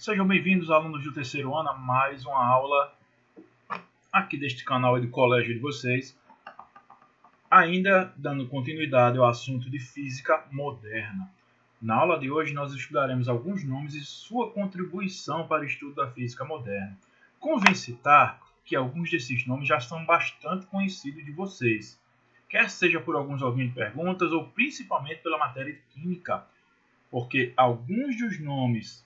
Sejam bem-vindos, alunos do terceiro ano, a mais uma aula aqui deste canal e do colégio de vocês. Ainda dando continuidade ao assunto de física moderna. Na aula de hoje nós estudaremos alguns nomes e sua contribuição para o estudo da física moderna. Convém citar que alguns desses nomes já são bastante conhecidos de vocês, quer seja por alguns ouvintes perguntas ou principalmente pela matéria de química, porque alguns dos nomes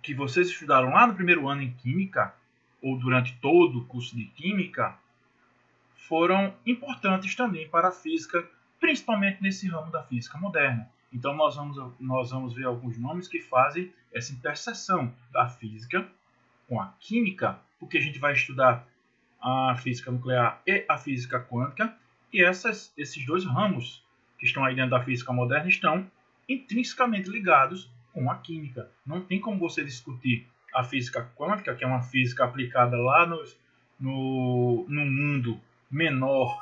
que vocês estudaram lá no primeiro ano em Química, ou durante todo o curso de Química, foram importantes também para a física, principalmente nesse ramo da física moderna. Então nós vamos ver alguns nomes que fazem essa interseção da física com a química, porque a gente vai estudar a física nuclear e a física quântica, e esses dois ramos que estão aí dentro da física moderna estão intrinsecamente ligados com a química. Não tem como você discutir a física quântica, que é uma física aplicada lá no mundo menor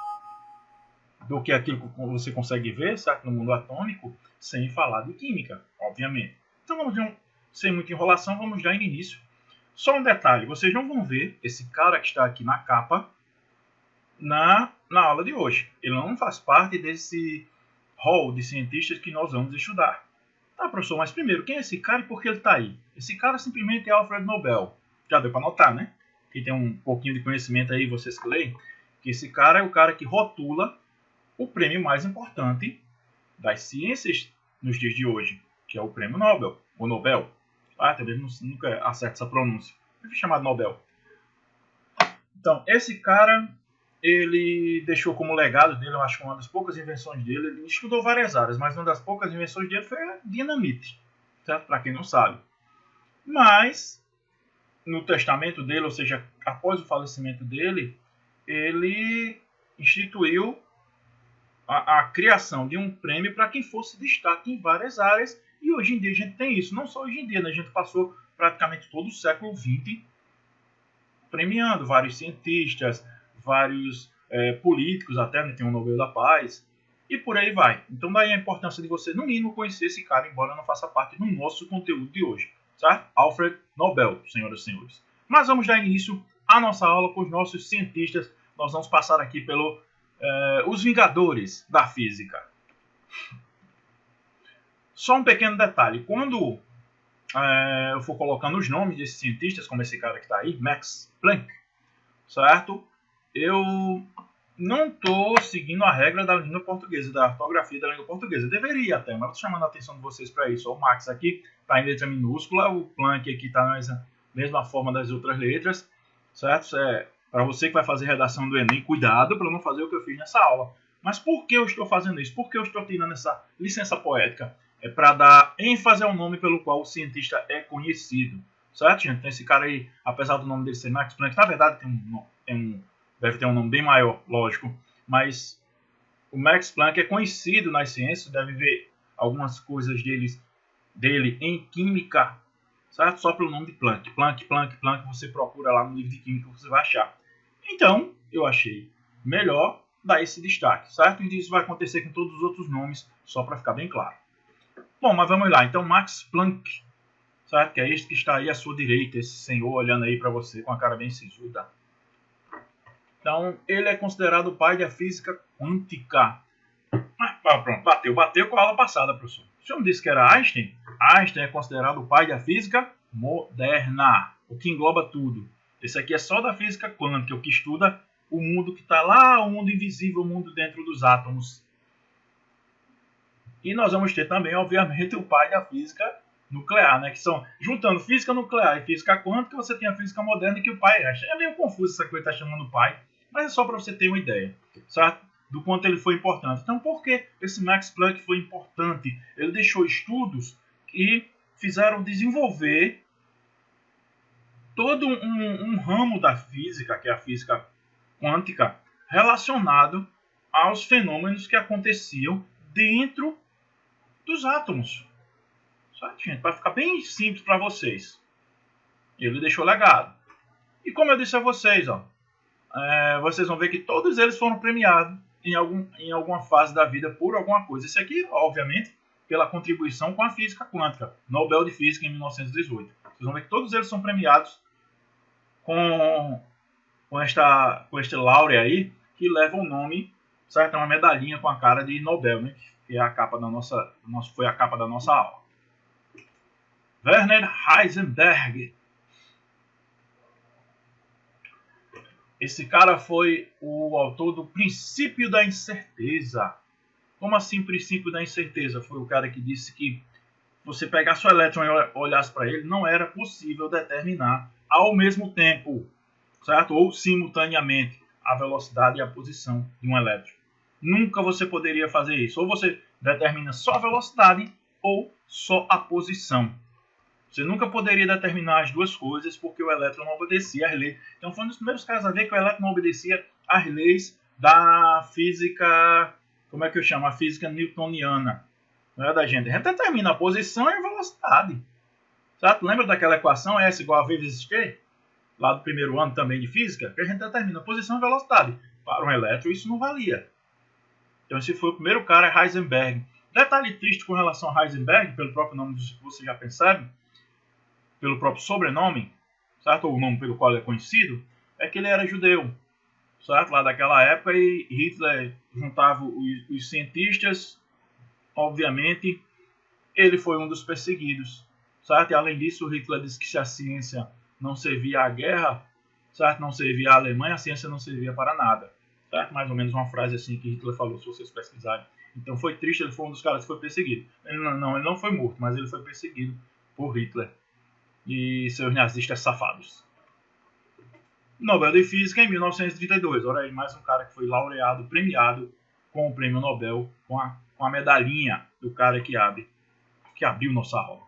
do que aquilo que você consegue ver, certo? No mundo atômico, sem falar de química, obviamente. Então vamos sem muita enrolação, vamos dar início. Só um detalhe, vocês não vão ver esse cara que está aqui na capa na aula de hoje. Ele não faz parte desse hall de cientistas que nós vamos estudar. Tá, professor, mas primeiro, quem é esse cara e por que ele está aí? Esse cara simplesmente é Alfred Nobel. Já deu para notar, né? Quem tem um pouquinho de conhecimento aí, vocês que leem, que esse cara é o cara que rotula o prêmio mais importante das ciências nos dias de hoje, que é o prêmio Nobel, ou Nobel. Ah, também nunca acerto essa pronúncia. Ele é chamado Nobel. Então, esse cara, ele deixou como legado dele, eu acho que uma das poucas invenções dele, ele estudou várias áreas, mas uma das poucas invenções dele foi a dinamite, certo? Para quem não sabe. Mas, no testamento dele, ou seja, após o falecimento dele, ele instituiu a criação de um prêmio para quem fosse destaque em várias áreas, e hoje em dia a gente tem isso. Não só hoje em dia, né? A gente passou praticamente todo o século XX premiando vários cientistas, vários políticos, até né? Tem o Nobel da Paz, e por aí vai. Então daí a importância de você, no mínimo, conhecer esse cara, embora não faça parte do nosso conteúdo de hoje, certo? Alfred Nobel, senhoras e senhores. Mas vamos dar início à nossa aula com os nossos cientistas. Nós vamos passar aqui pelo os Vingadores da Física. Só um pequeno detalhe, quando eu for colocando os nomes desses cientistas, como esse cara que está aí, Max Planck, certo? Eu não estou seguindo a regra da língua portuguesa, da ortografia da língua portuguesa. Eu deveria até, mas estou chamando a atenção de vocês para isso. O Max aqui está em letra minúscula, o Planck aqui está na mesma forma das outras letras, certo? Para você que vai fazer redação do Enem, cuidado para não fazer o que eu fiz nessa aula. Mas por que eu estou fazendo isso? Por que eu estou tirando essa licença poética? É para dar ênfase ao nome pelo qual o cientista é conhecido. Certo, gente? Então esse cara aí, apesar do nome dele ser Max Planck, na verdade deve ter um nome bem maior, lógico. Mas o Max Planck é conhecido nas ciências, deve ver algumas coisas dele em química, certo? Só pelo nome de Planck. Planck, você procura lá no livro de química que você vai achar. Então, eu achei melhor dar esse destaque, certo? E isso vai acontecer com todos os outros nomes, só para ficar bem claro. Bom, mas vamos lá. Então, Max Planck, certo? Que é este que está aí à sua direita, esse senhor olhando aí para você com a cara bem sisuda. Então, ele é considerado o pai da física quântica. Pronto, bateu com a aula passada, professor. O senhor me disse que era Einstein? Einstein é considerado o pai da física moderna, o que engloba tudo. Esse aqui é só da física quântica, o que estuda o mundo que está lá, o mundo invisível, o mundo dentro dos átomos. E nós vamos ter também, obviamente, o pai da física nuclear, né? Que são, juntando física nuclear e física quântica, você tem a física moderna que o pai é meio confuso essa coisa que está chamando pai, mas é só para você ter uma ideia, certo? Do quanto ele foi importante. Então, por que esse Max Planck foi importante? Ele deixou estudos que fizeram desenvolver todo um ramo da física, que é a física quântica, relacionado aos fenômenos que aconteciam dentro dos átomos. Certo, gente? Vai ficar bem simples para vocês. Ele deixou legado. E como eu disse a vocês, vocês vão ver que todos eles foram premiados em alguma fase da vida por alguma coisa. Esse aqui, obviamente, pela contribuição com a física quântica, Nobel de Física em 1918. Vocês vão ver que todos eles são premiados com este laurea aí, que leva o nome, certo? É uma medalhinha com a cara de Nobel, né? Que é a capa da foi a capa da nossa aula. Werner Heisenberg. Esse cara foi o autor do princípio da incerteza. Como assim princípio da incerteza? Foi o cara que disse que você pegasse o elétron e olhasse para ele, não era possível determinar ao mesmo tempo, certo? Ou simultaneamente, a velocidade e a posição de um elétron. Nunca você poderia fazer isso. Ou você determina só a velocidade ou só a posição. Você nunca poderia determinar as duas coisas porque o elétron não obedecia às leis. Então foi um dos primeiros casos a ver que o elétron não obedecia às leis da física, como é que eu chamo? A física newtoniana. Não é da gente? A gente determina a posição e a velocidade. Certo? Lembra daquela equação S igual a V vezes T? Lá do primeiro ano também de física? Que a gente determina a posição e a velocidade. Para um elétron isso não valia. Então esse foi o primeiro cara, Heisenberg. Detalhe triste com relação a Heisenberg, pelo próprio nome você já percebe, pelo próprio sobrenome, certo? Ou o nome pelo qual ele é conhecido, é que ele era judeu, certo? Lá daquela época, e Hitler juntava os cientistas, obviamente, ele foi um dos perseguidos, certo? E além disso, Hitler disse que se a ciência não servia à guerra, certo? Não servia à Alemanha, a ciência não servia para nada, certo? Mais ou menos uma frase assim que Hitler falou, se vocês pesquisarem. Então foi triste, ele foi um dos caras que foi perseguido. Ele não foi morto, mas ele foi perseguido por Hitler e seus nazistas safados. Nobel de Física em 1932. Olha aí, mais um cara que foi laureado, premiado com o prêmio Nobel, com a medalhinha do cara que abriu nossa aula.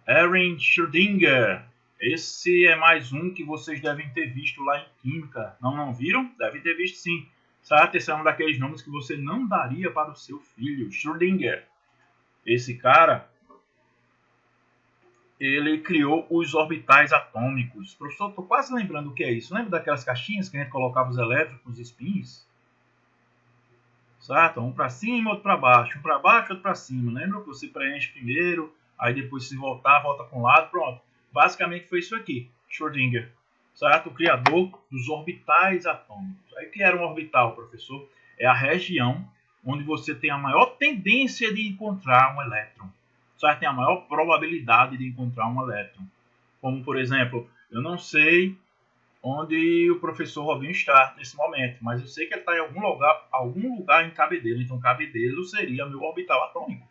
Erwin Schrödinger. Esse é mais um que vocês devem ter visto lá em Química. Não viram? Devem ter visto sim. Certo? Esse é um daqueles nomes que você não daria para o seu filho. Schrödinger. Esse cara, ele criou os orbitais atômicos. Professor, estou quase lembrando o que é isso. Lembra daquelas caixinhas que a gente colocava os elétrons, os spins? Certo? Um para cima, outro para baixo. Um para baixo, outro para cima. Lembra que você preenche primeiro, aí depois se voltar, volta para um lado, pronto. Basicamente foi isso aqui, Schrödinger. Certo? O criador dos orbitais atômicos. Aí o que era um orbital, professor? É a região onde você tem a maior tendência de encontrar um elétron. Certo? Tem a maior probabilidade de encontrar um elétron. Como, por exemplo, eu não sei onde o professor Robinho está nesse momento, mas eu sei que ele está em algum lugar em Cabedelo. Então, Cabedelo seria meu orbital atômico.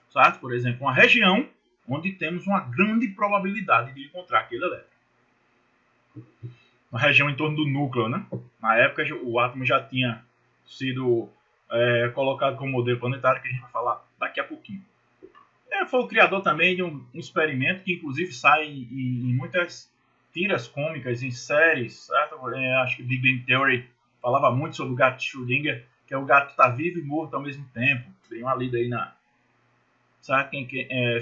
Certo? Por exemplo, uma região onde temos uma grande probabilidade de encontrar aquele elétron. Uma região em torno do núcleo, né? Na época, o átomo já tinha sido colocado como modelo planetário, que a gente vai falar daqui a pouquinho. Ele foi o criador também de um experimento que, inclusive, sai em muitas tiras cômicas, em séries, certo? Acho que Big Bang Theory falava muito sobre o gato Schrödinger, que é o gato que está vivo e morto ao mesmo tempo. Tem uma lida aí certo?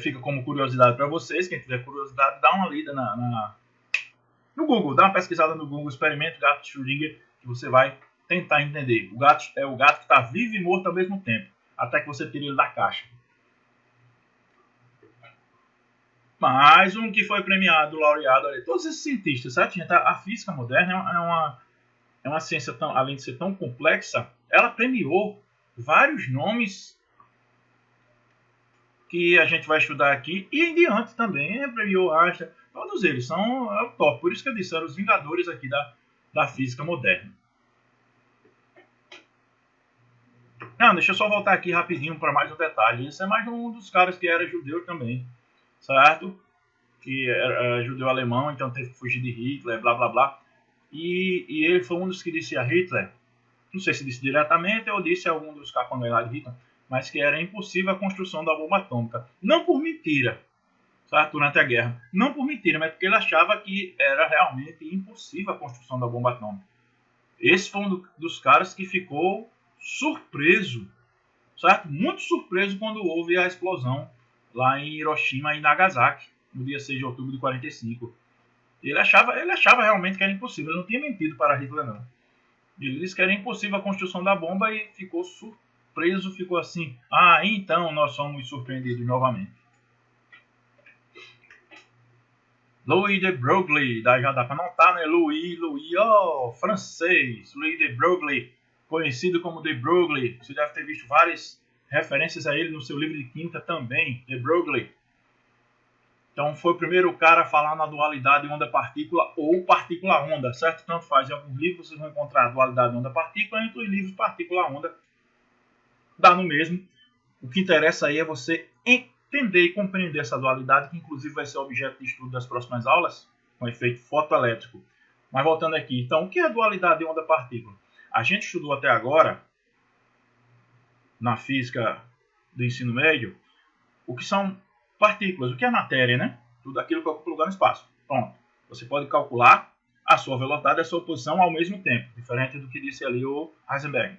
Fica como curiosidade para vocês, quem tiver curiosidade, dá uma lida no Google, dá uma pesquisada no Google, experimento gato Schrödinger, que você vai tentar entender. O gato é o gato que está vivo e morto ao mesmo tempo, até que você tire ele da caixa. Mais um que foi premiado, laureado, olha, todos esses cientistas, certo? A física moderna é uma ciência, além de ser tão complexa, ela premiou vários nomes que a gente vai estudar aqui, e em diante também, premiou Einstein, todos eles são o top. Por isso que eu disse, eram os vingadores aqui da física moderna. Deixa eu só voltar aqui rapidinho para mais um detalhe. Esse é mais um dos caras que era judeu também, certo? Que era judeu alemão, então teve que fugir de Hitler, blá blá blá. E ele foi um dos que disse a Hitler, não sei se disse diretamente ou disse a algum dos capangas lá de Hitler, mas que era impossível a construção da bomba atômica. Não por mentira, certo? Durante a guerra. Não por mentira, mas porque ele achava que era realmente impossível a construção da bomba atômica. Esse foi um dos caras que ficou surpreso, certo? Muito surpreso quando houve a explosão lá em Hiroshima e Nagasaki, no dia 6 de outubro de 45. Ele achava realmente que era impossível. Ele não tinha mentido para Hitler, não. Ele disse que era impossível a construção da bomba e ficou surpreso surpreso, ficou assim: ah, então nós somos surpreendidos novamente. Louis de Broglie, já dá para notar, né? Louis, francês. Louis de Broglie, conhecido como de Broglie. Você deve ter visto várias referências a ele no seu livro de química também, de Broglie. Então foi o primeiro cara a falar na dualidade onda-partícula ou partícula-onda, certo? Tanto faz. Em alguns livros vocês vão encontrar a dualidade onda-partícula, entre os livros partícula-onda dá no mesmo. O que interessa aí é você entender e compreender essa dualidade, que inclusive vai ser objeto de estudo das próximas aulas, com efeito fotoelétrico. Mas voltando aqui, então, o que é a dualidade de onda-partícula? A gente estudou até agora, na física do ensino médio, o que são partículas, o que é matéria, né? Tudo aquilo que ocupa lugar no espaço. Pronto. Você pode calcular a sua velocidade e a sua posição ao mesmo tempo, diferente do que disse ali o Heisenberg.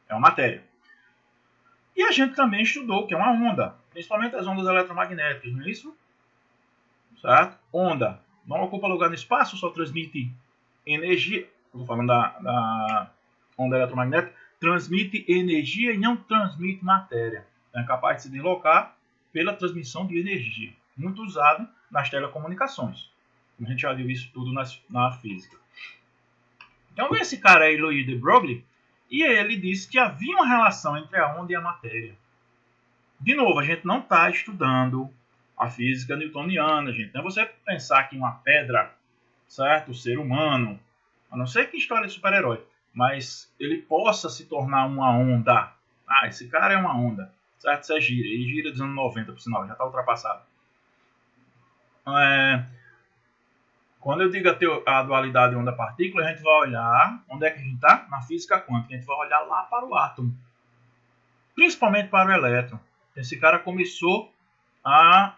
É uma matéria. E a gente também estudou o que é uma onda, principalmente as ondas eletromagnéticas, não é isso? Certo? Onda não ocupa lugar no espaço, só transmite energia. Estou falando da onda eletromagnética. Transmite energia e não transmite matéria. É capaz de se deslocar pela transmissão de energia, muito usado nas telecomunicações. A gente já viu isso tudo na física. Então veio esse cara aí, Louis de Broglie, e ele disse que havia uma relação entre a onda e a matéria. De novo, a gente não está estudando a física newtoniana, gente. Não é você pensar que uma pedra, certo, o ser humano, a não ser que história de super-herói, mas ele possa se tornar uma onda. Ah, esse cara é uma onda. Certo? Isso é gira. Ele gira dos anos 90, por sinal. Já está ultrapassado. Quando eu digo a dualidade onda-partícula, a gente vai olhar... Onde é que a gente está? Na física quântica. A gente vai olhar lá para o átomo. Principalmente para o elétron. Esse cara começou a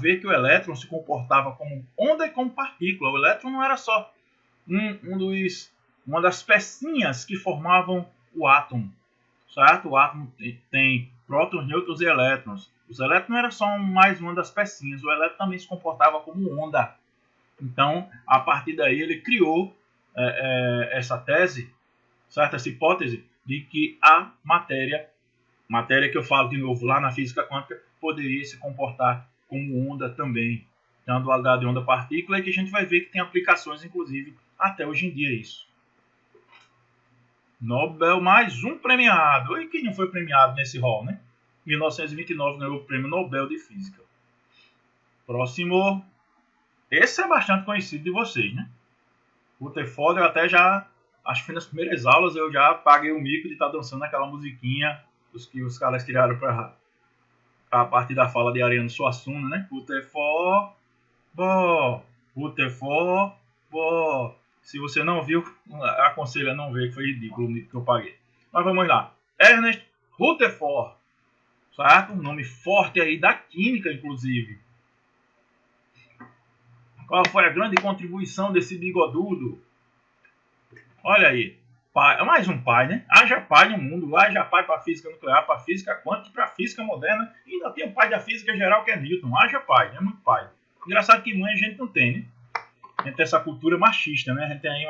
ver que o elétron se comportava como onda e como partícula. O elétron não era só uma das pecinhas que formavam o átomo. Certo? O átomo tem prótons, nêutrons e elétrons. Os elétrons não era só mais uma das pecinhas, o elétron também se comportava como onda. Então, a partir daí, ele criou essa tese, certo? Essa hipótese de que a matéria que eu falo de novo lá na física quântica, poderia se comportar como onda também. Então, a dualidade de onda-partícula é que a gente vai ver que tem aplicações, inclusive, até hoje em dia isso. Nobel, mais um premiado. E quem não foi premiado nesse rol, né? Em 1929 ganhou o Prêmio Nobel de Física. Próximo. Esse é bastante conhecido de vocês, né? Rutherford, eu até já... Acho que foi nas primeiras aulas eu já paguei o mico de estar dançando aquela musiquinha que os caras criaram para a partir da fala de Ariano Suassuna, né? Rutherford, Rutherford, se você não viu, aconselho a não ver, que foi ridículo o que eu paguei. Mas vamos lá. Ernest Rutherford, certo? Um nome forte aí da química, inclusive. Qual foi a grande contribuição desse bigodudo? Olha aí. Pai, mais um pai, né? Haja pai no mundo, haja pai para a física nuclear, para a física quântica, para a física moderna. E ainda tem o pai da física geral, que é Newton. Haja pai, é muito pai. Engraçado que mãe a gente não tem, né? A gente tem essa cultura machista, né? A gente tem aí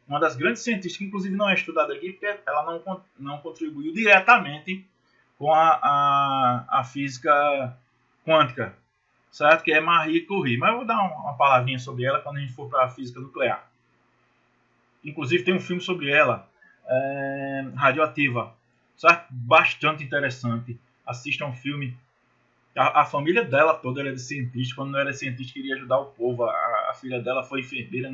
uma das grandes cientistas, que inclusive não é estudada aqui, porque ela não contribuiu diretamente com a física quântica, certo? Que é Marie Curie. Mas eu vou dar uma palavrinha sobre ela quando a gente for para a física nuclear. Inclusive tem um filme sobre ela, Radioativa, certo? Bastante interessante. Assistam um filme. A família dela toda era de cientista. Quando não era cientista, queria ajudar o povo. A filha dela foi enfermeira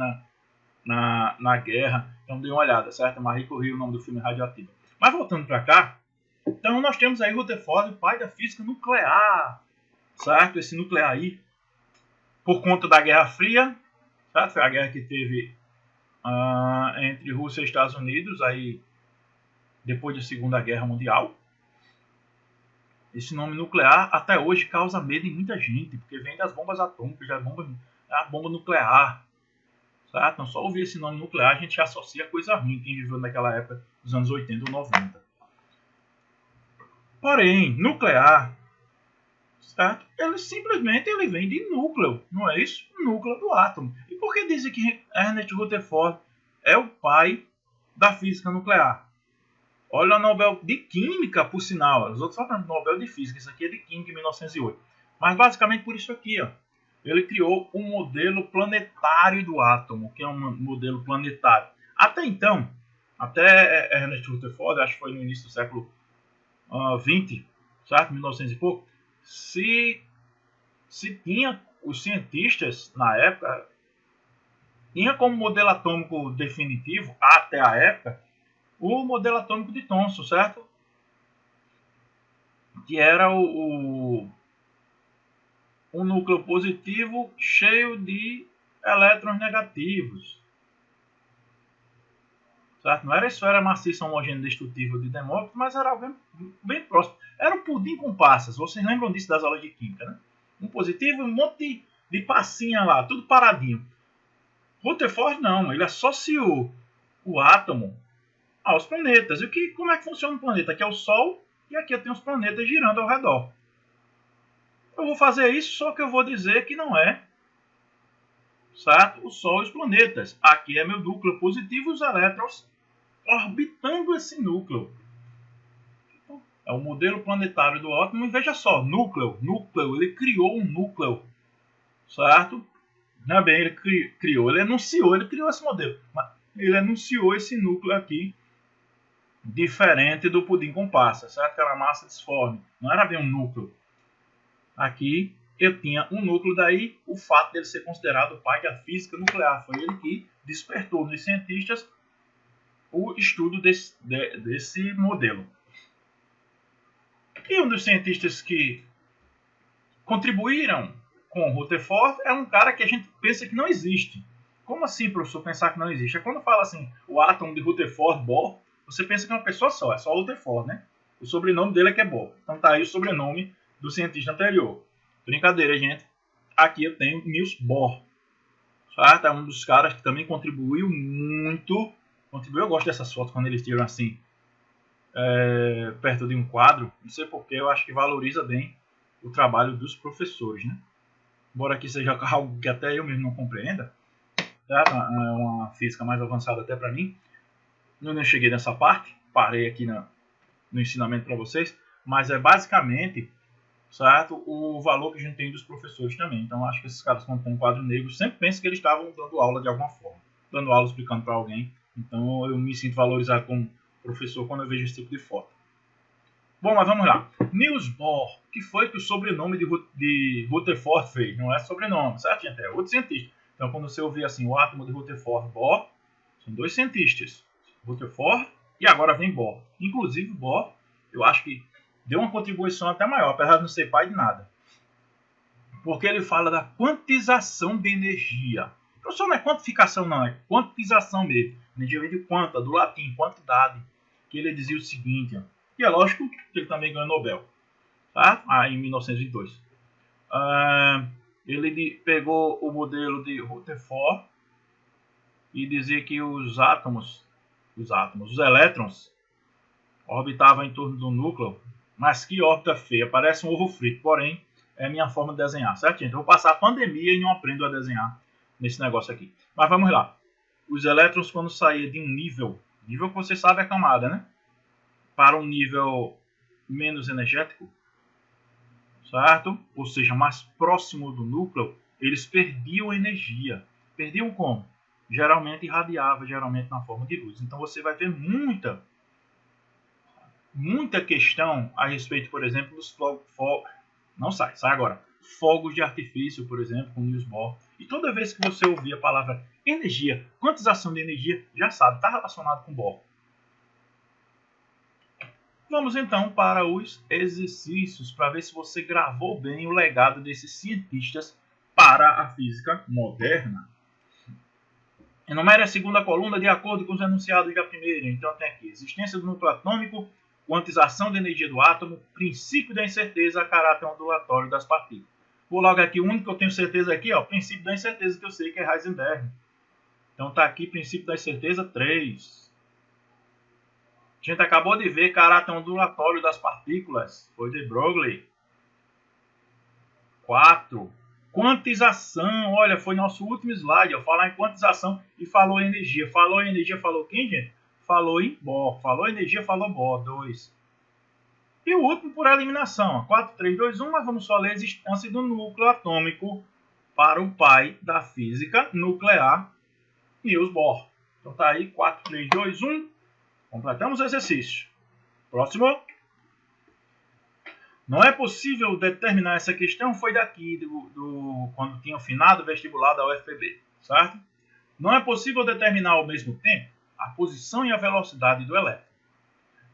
na guerra. Então dê uma olhada, certo? Marie Curie, o nome do filme Radioativa. Mas voltando para cá, então nós temos aí Rutherford, o pai da física nuclear, certo? Esse nuclear aí, por conta da Guerra Fria, certo? Foi a guerra que teve entre Rússia e Estados Unidos, aí depois da Segunda Guerra Mundial. Esse nome nuclear até hoje causa medo em muita gente, porque vem das bombas atômicas, da bomba nuclear. Certo? Então, só ouvir esse nome nuclear a gente associa a coisa ruim, quem viveu naquela época dos anos 80 ou 90. Porém, nuclear, certo? Ele simplesmente vem de núcleo, não é isso? Núcleo do átomo. E por que dizem que Ernest Rutherford é o pai da física nuclear? Olha o Nobel de Química, por sinal. Os outros falam Nobel de Física. Isso aqui é de Química, em 1908. Mas basicamente por isso aqui, ó. Ele criou um modelo planetário do átomo, que é um modelo planetário. Até então, até Ernest Rutherford, acho que foi no início do século XX, certo? 1900 e pouco, se tinha os cientistas na época, tinha como modelo atômico definitivo, até a época, o modelo atômico de Thomson, certo? Que era um núcleo positivo cheio de elétrons negativos. Certo? Não era a esfera maciça homogênea destrutível de Demócrito, mas era algo bem próximo. Era um pudim com passas. Vocês lembram disso das aulas de química, né? Um positivo e um monte de passinha lá, tudo paradinho. Rutherford não, ele associou o átomo aos planetas. E como é que funciona um planeta? Aqui é o Sol e aqui eu tenho os planetas girando ao redor. Eu vou fazer isso, só que eu vou dizer que não é, certo? O Sol e os planetas. Aqui é meu núcleo positivo e os elétrons orbitando esse núcleo. É o modelo planetário do átomo. E veja só, núcleo, ele criou um núcleo, certo? Não é bem, ele criou, ele criou esse modelo. Mas ele anunciou esse núcleo aqui, diferente do pudim com passas, certo? Que era massa disforme. Não era bem um núcleo. Aqui eu tinha um núcleo, daí o fato dele ser considerado o pai da física nuclear. Foi ele que despertou nos cientistas o estudo desse modelo. E um dos cientistas que contribuíram com Rutherford é um cara que a gente pensa que não existe. Como assim, professor, pensar que não existe? É quando fala assim, o átomo de Rutherford, Bohr, você pensa que é uma pessoa só, é só Rutherford, né? O sobrenome dele é que é Bohr. Então tá aí o sobrenome do cientista anterior. Brincadeira, gente. Aqui eu tenho Niels Bohr. Certo? É um dos caras que também contribuiu muito. Eu gosto dessas fotos quando eles tiram assim, perto de um quadro. Não sei porquê, eu acho que valoriza bem o trabalho dos professores, né? Embora aqui seja algo que até eu mesmo não compreenda, certo? É uma física mais avançada até para mim. Eu não cheguei nessa parte, parei aqui no ensinamento para vocês, mas é basicamente, certo, o valor que a gente tem dos professores também. Então acho que esses caras, quando tem um quadro negro, sempre pensam que eles estavam dando aula de alguma forma, dando aula explicando para alguém. Então eu me sinto valorizado como professor quando eu vejo esse tipo de foto. Bom, mas vamos lá. Niels Bohr, que foi que o sobrenome de Rutherford fez? Não é sobrenome, certo, gente? É outro cientista. Então, quando você ouvir assim, o átomo de Rutherford, Bohr, são dois cientistas. Rutherford e agora vem Bohr. Inclusive, Bohr, eu acho que deu uma contribuição até maior, apesar de não ser pai de nada. Porque ele fala da quantização de energia. Professor, não é quantificação, não, é quantização mesmo. Energia vem de quanta, do latim, quantidade. Que ele dizia o seguinte, ó. E é lógico que ele também ganhou Nobel, tá? Em 1902. Ele pegou o modelo de Rutherford e dizia que os elétrons, orbitavam em torno do núcleo, mas que órbita feia, parece um ovo frito, porém é a minha forma de desenhar, certo, gente? Eu vou passar a pandemia e não aprendo a desenhar nesse negócio aqui. Mas vamos lá. Os elétrons, quando saíam de um nível que você sabe é a camada, né? Para um nível menos energético, certo? Ou seja, mais próximo do núcleo, eles perdiam energia. Perdiam como? Geralmente irradiava, geralmente na forma de luz. Então você vai ver muita questão a respeito, por exemplo, dos fogos de artifício, por exemplo, com Niels Bohr. E toda vez que você ouvir a palavra energia, quantização de energia, já sabe, está relacionado com Bohr. Vamos então para os exercícios, para ver se você gravou bem o legado desses cientistas para a física moderna. Enumere a segunda coluna de acordo com os enunciados da primeira. Então tem aqui, existência do núcleo atômico, quantização da energia do átomo, princípio da incerteza, caráter ondulatório das partículas. Vou logo aqui, o único que eu tenho certeza aqui, ó, princípio da incerteza, que eu sei que é Heisenberg. Então tá aqui, princípio da incerteza 3. A gente acabou de ver caráter ondulatório das partículas. Foi de Broglie. 4. Quantização. Olha, foi nosso último slide. Ó, falar em quantização e falou em energia. Falou em energia, falou quem, gente? falou em Bohr. Falou energia, falou Bohr, 2. E o último por eliminação, 4, 3, 2, 1, mas vamos só ler a existência do núcleo atômico para o pai da física nuclear, Niels Bohr. Então tá aí, 4, 3, 2, 1. Completamos o exercício. Próximo. Não é possível determinar essa questão, foi daqui, quando tinha o finado vestibular da UFPB, certo? Não é possível determinar ao mesmo tempo a posição e a velocidade do elétron.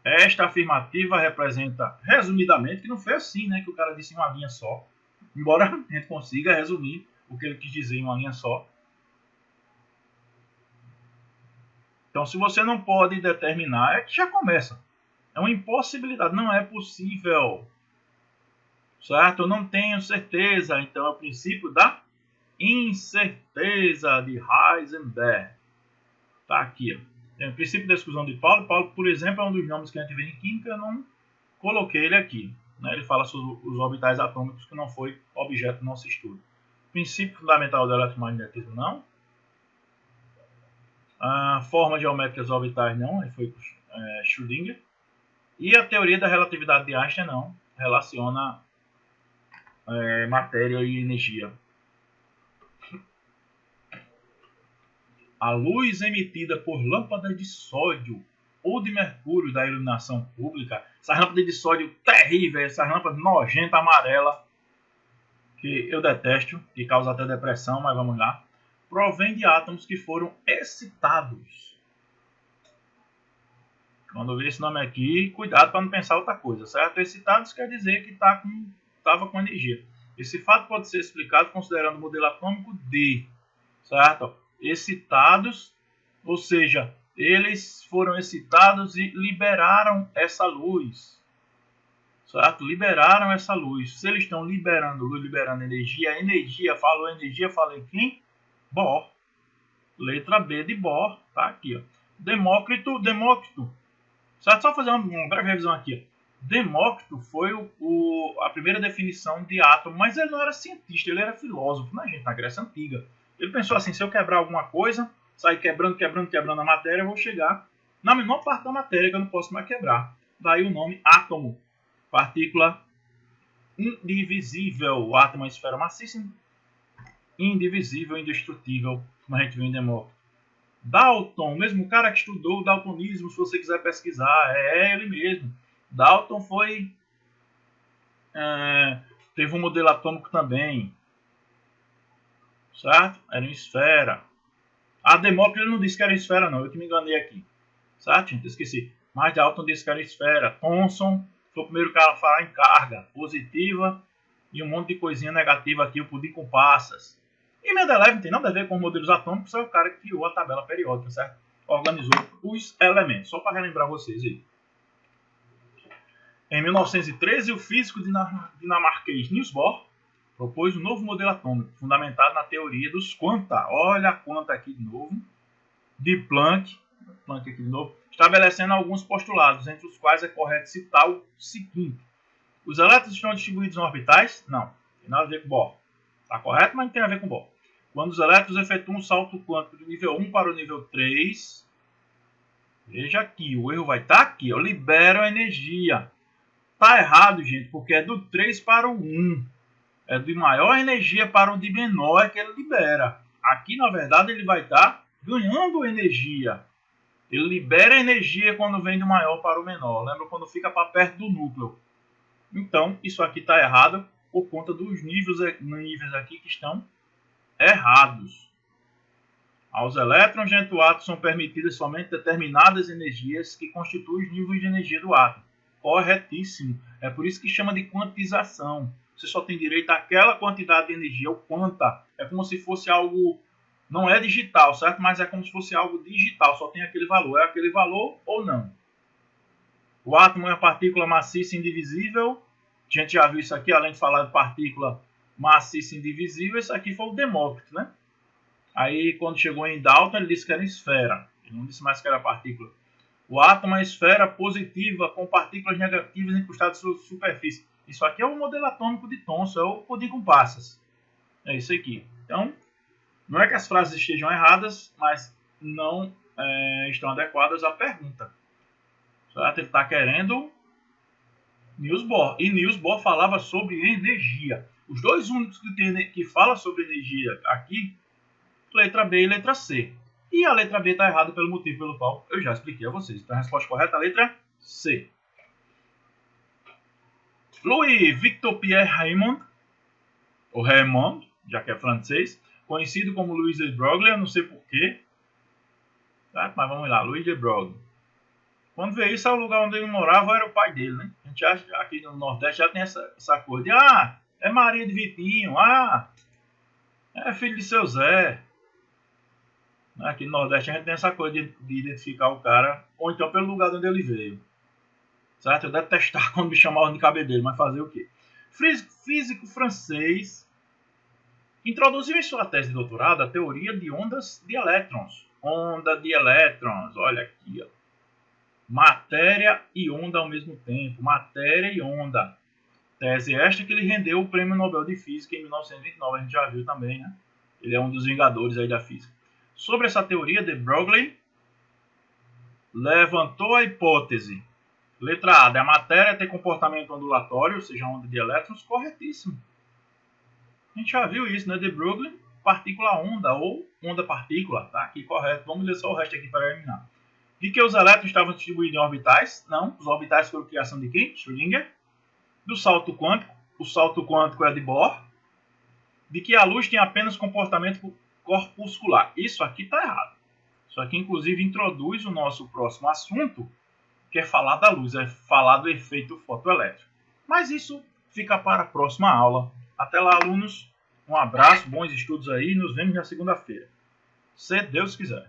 Esta afirmativa representa, resumidamente, que não foi assim, né, que o cara disse em uma linha só. Embora a gente consiga resumir o que ele quis dizer em uma linha só. Então, se você não pode determinar, é que já começa. É uma impossibilidade, não é possível. Certo? Eu não tenho certeza. Então, é o princípio da incerteza de Heisenberg. Tá aqui, ó. Tem o princípio da exclusão de Paulo. Paulo, por exemplo, é um dos nomes que a gente vê em química. Eu não coloquei ele aqui. Né? Ele fala sobre os orbitais atômicos que não foi objeto do nosso estudo. Princípio fundamental do eletromagnetismo, não. A forma geométrica dos orbitais, não. Ele foi Schrödinger. E a teoria da relatividade de Einstein, não. Relaciona matéria e energia. A luz emitida por lâmpadas de sódio ou de mercúrio da iluminação pública, essas lâmpadas de sódio terríveis, essas lâmpadas nojentas, amarelas, que eu detesto, que causa até depressão, mas vamos lá, provém de átomos que foram excitados. Quando eu ver esse nome aqui, cuidado para não pensar outra coisa, certo? Excitados quer dizer que estava com energia. Esse fato pode ser explicado considerando o modelo atômico D, certo? Excitados, ou seja, eles foram excitados e liberaram essa luz, certo? Liberaram essa luz. Se eles estão liberando luz, liberando energia, falei quem? Bohr. Letra B de Bohr, tá aqui, ó. Demócrito, certo? Só fazer uma breve revisão aqui, ó. Demócrito foi a primeira definição de átomo, mas ele não era cientista, ele era filósofo, né, gente? Na Grécia Antiga. Ele pensou assim, se eu quebrar alguma coisa, sair quebrando a matéria, eu vou chegar na menor parte da matéria que eu não posso mais quebrar. Daí o nome átomo, partícula indivisível. O átomo é uma esfera maciça, indivisível, indestrutível, como a gente viu em Demócrito. Dalton, o mesmo cara que estudou o daltonismo, se você quiser pesquisar, é ele mesmo. Dalton teve um modelo atômico também, certo? Era uma esfera. A Demócrito não disse que era esfera, não. Eu que me enganei aqui. Certo, gente? Esqueci. Mas Dalton disse que era esfera. Thomson foi o primeiro cara a falar em carga positiva e um monte de coisinha negativa aqui, o pudim com passas. E Mendeleev não tem nada a ver com os modelos atômicos, é o cara que criou a tabela periódica, certo? Organizou os elementos. Só para relembrar vocês aí. Em 1913, o físico dinamarquês Niels Bohr propôs um novo modelo atômico, fundamentado na teoria dos quanta. Olha a quanta aqui de novo. De Planck aqui de novo, estabelecendo alguns postulados, entre os quais é correto citar o seguinte. Os elétrons estão distribuídos em orbitais? Não. Tem nada a ver com Bohr. Está correto, mas não tem a ver com Bohr. Quando os elétrons efetuam um salto quântico do nível 1 para o nível 3, veja aqui, o erro vai estar aqui, ó, liberam energia. Está errado, gente, porque é do 3 para o 1. É de maior energia para o de menor que ele libera. Aqui, na verdade, ele vai estar ganhando energia. Ele libera energia quando vem do maior para o menor. Lembra quando fica para perto do núcleo? Então, isso aqui está errado por conta dos níveis aqui que estão errados. Aos elétrons dentro do átomo são permitidas somente determinadas energias que constituem os níveis de energia do átomo. Corretíssimo. É por isso que chama de quantização. Você só tem direito àquela quantidade de energia, o quanta. É como se fosse algo, não é digital, certo? Mas é como se fosse algo digital, só tem aquele valor. É aquele valor ou não? O átomo é uma partícula maciça indivisível. A gente já viu isso aqui, além de falar de partícula maciça indivisível, isso aqui foi o Demócrito, né? Aí, quando chegou em Dalton, ele disse que era esfera. Ele não disse mais que era partícula. O átomo é uma esfera positiva com partículas negativas incrustadas sobre a superfície. Isso aqui é o modelo atômico de Thomson, é o pudim com passas. É isso aqui. Então, não é que as frases estejam erradas, mas não estão adequadas à pergunta. Certo? Ele está querendo Niels Bohr. E Niels Bohr falava sobre energia. Os dois únicos que falam sobre energia aqui, letra B e letra C. E a letra B está errada pelo motivo pelo qual eu já expliquei a vocês. Então a resposta correta é a letra C. Louis Victor Pierre Raymond, ou Raymond, já que é francês, conhecido como Louis de Broglie, eu não sei porquê. Tá? Mas vamos lá, Louis de Broglie. Quando vê isso, é o lugar onde ele morava, era o pai dele, né? A gente acha que aqui no Nordeste já tem essa coisa de, é Maria de Vitinho, é filho de seu Zé. Aqui no Nordeste a gente tem essa coisa de identificar o cara, ou então pelo lugar onde ele veio. Certo? Eu detestava quando me chamavam de cabedelo, mas fazer o quê? Físico francês introduziu em sua tese de doutorado a teoria de ondas de elétrons. Onda de elétrons, olha aqui, ó. Matéria e onda ao mesmo tempo. Matéria e onda. Tese esta que ele rendeu o Prêmio Nobel de Física em 1929. A gente já viu também, né? Ele é um dos vingadores aí da física. Sobre essa teoria, de Broglie levantou a hipótese. Letra A, da matéria ter comportamento ondulatório, ou seja, onda de elétrons, corretíssimo. A gente já viu isso, né? De Broglie, partícula-onda ou onda-partícula. Tá aqui correto. Vamos ler só o resto aqui para eliminar. De que os elétrons estavam distribuídos em orbitais? Não. Os orbitais foram criação de quem? Schrödinger. Do salto quântico. O salto quântico é de Bohr. De que a luz tem apenas comportamento corpuscular. Isso aqui está errado. Isso aqui, inclusive, introduz o nosso próximo assunto, que é falar da luz, é falar do efeito fotoelétrico. Mas isso fica para a próxima aula. Até lá, alunos. Um abraço, bons estudos aí e nos vemos na segunda-feira. Se Deus quiser.